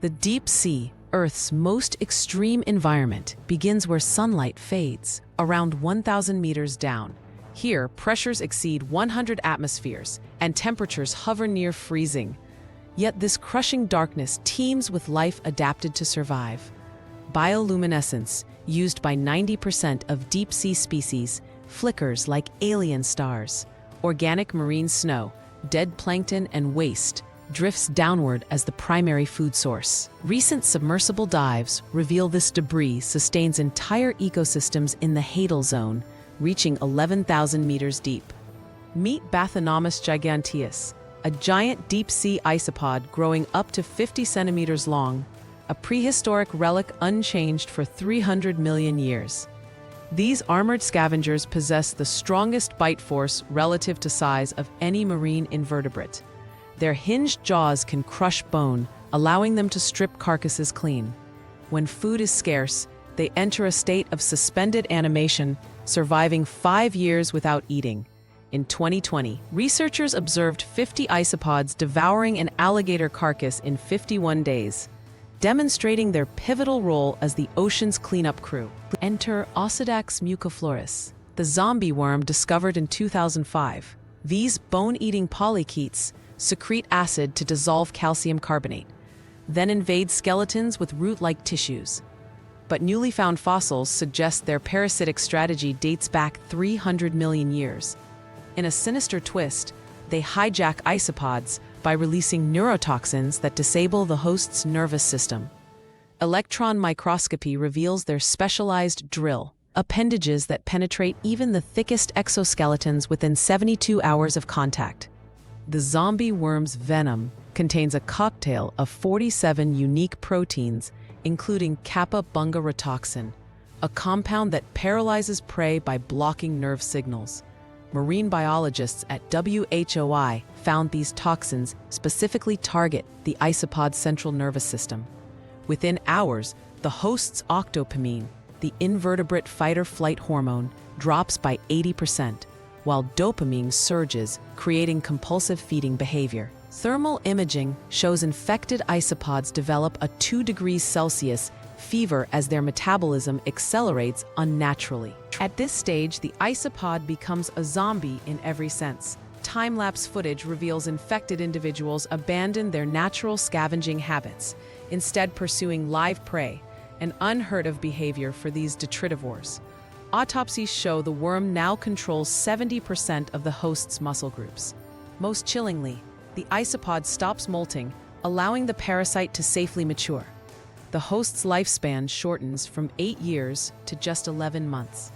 The deep sea, Earth's most extreme environment, begins where sunlight fades, around 1,000 meters down. Here, pressures exceed 100 atmospheres, and temperatures hover near freezing. Yet this crushing darkness teems with life adapted to survive. Bioluminescence, used by 90% of deep-sea species, flickers like alien stars. Organic marine snow, dead plankton and waste, drifts downward as the primary food source. Recent submersible dives reveal this debris sustains entire ecosystems in the Hadal Zone, reaching 11,000 meters deep. Meet Bathynomus giganteus, a giant deep-sea isopod growing up to 50 centimeters long, a prehistoric relic unchanged for 300 million years. These armored scavengers possess the strongest bite force relative to size of any marine invertebrate. Their hinged jaws can crush bone, allowing them to strip carcasses clean. When food is scarce, they enter a state of suspended animation, surviving 5 years without eating. In 2020, researchers observed 50 isopods devouring an alligator carcass in 51 days, demonstrating their pivotal role as the ocean's cleanup crew. Enter Ossidax muciflorus, the zombie worm discovered in 2005. These bone-eating polychaetes secrete acid to dissolve calcium carbonate, then invade skeletons with root-like tissues. But newly found fossils suggest their parasitic strategy dates back 300 million years. In a sinister twist, they hijack isopods by releasing neurotoxins that disable the host's nervous system. Electron microscopy reveals their specialized drill, appendages that penetrate even the thickest exoskeletons within 72 hours of contact. The zombie worm's venom contains a cocktail of 47 unique proteins, including kappa-bunga-ratoxin, a compound that paralyzes prey by blocking nerve signals. Marine biologists at WHOI found these toxins specifically target the isopod's central nervous system. Within hours, the host's octopamine, the invertebrate fight-or-flight hormone, drops by 80%, while dopamine surges, creating compulsive feeding behavior. Thermal imaging shows infected isopods develop a 2 degrees Celsius fever as their metabolism accelerates unnaturally. At this stage, the isopod becomes a zombie in every sense. Time-lapse footage reveals infected individuals abandon their natural scavenging habits, instead pursuing live prey, an unheard-of behavior for these detritivores. Autopsies show the worm now controls 70% of the host's muscle groups. Most chillingly, the isopod stops molting, allowing the parasite to safely mature. The host's lifespan shortens from 8 years to just 11 months,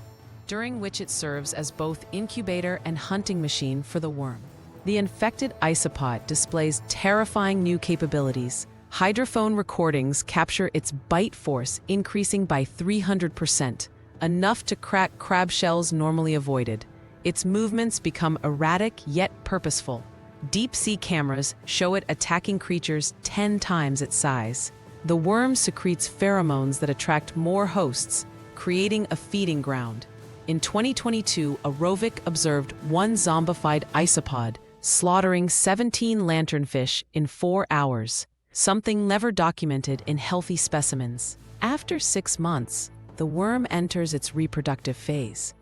during which it serves as both incubator and hunting machine for the worm. The infected isopod displays terrifying new capabilities. Hydrophone recordings capture its bite force increasing by 300%, enough to crack crab shells normally avoided. Its movements become erratic yet purposeful. Deep-sea cameras show it attacking creatures 10 times its size. The worm secretes pheromones that attract more hosts, creating a feeding ground. In 2022, a Rovik observed one zombified isopod slaughtering 17 lanternfish in 4 hours, something never documented in healthy specimens. After 6 months, the worm enters its reproductive phase.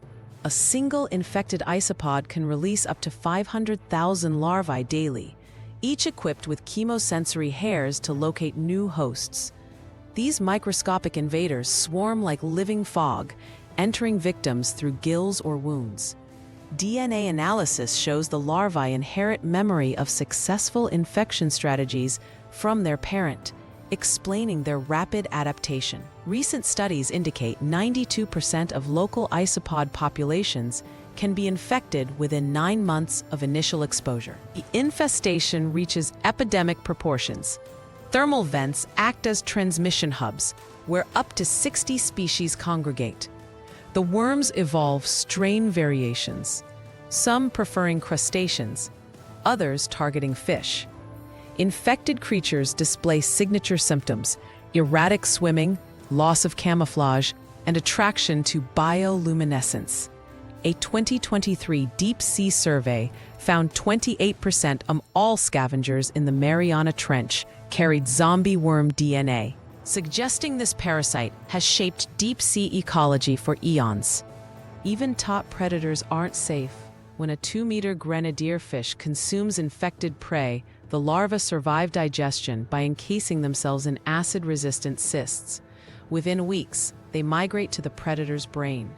A single infected isopod can release up to 500,000 larvae daily, each equipped with chemosensory hairs to locate new hosts. These microscopic invaders swarm like living fog, entering victims through gills or wounds. DNA analysis shows the larvae inherit memory of successful infection strategies from their parent, explaining their rapid adaptation. Recent studies indicate 92% of local isopod populations can be infected within 9 months of initial exposure. The infestation reaches epidemic proportions. Thermal vents act as transmission hubs, where up to 60 species congregate. The worms evolve strain variations, some preferring crustaceans, others targeting fish. Infected creatures display signature symptoms: erratic swimming, loss of camouflage, and attraction to bioluminescence. A 2023 deep sea survey found 28% of all scavengers in the Mariana Trench carried zombie worm DNA, suggesting this parasite has shaped deep sea ecology for eons. Even top predators aren't safe. When a 2-meter grenadier fish consumes infected prey, the larvae survive digestion by encasing themselves in acid-resistant cysts. Within weeks, they migrate to the predator's brain.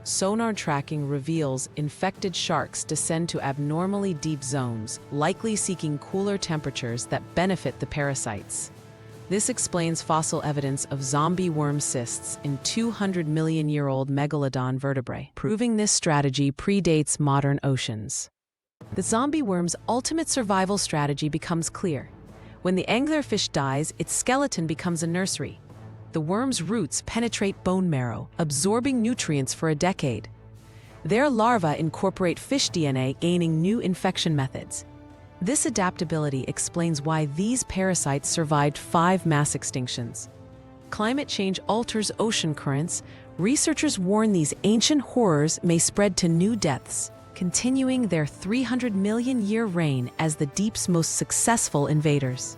Sonar tracking reveals infected sharks descend to abnormally deep zones, likely seeking cooler temperatures that benefit the parasites. This explains fossil evidence of zombie worm cysts in 200-million-year-old megalodon vertebrae, proving this strategy predates modern oceans. The zombie worm's ultimate survival strategy becomes clear. When the anglerfish dies, its skeleton becomes a nursery. The worm's roots penetrate bone marrow, absorbing nutrients for a decade. Their larvae incorporate fish DNA, gaining new infection methods. This adaptability explains why these parasites survived 5 mass extinctions. Climate change alters ocean currents. Researchers warn these ancient horrors may spread to new depths, continuing their 300-million-year reign as the deep's most successful invaders.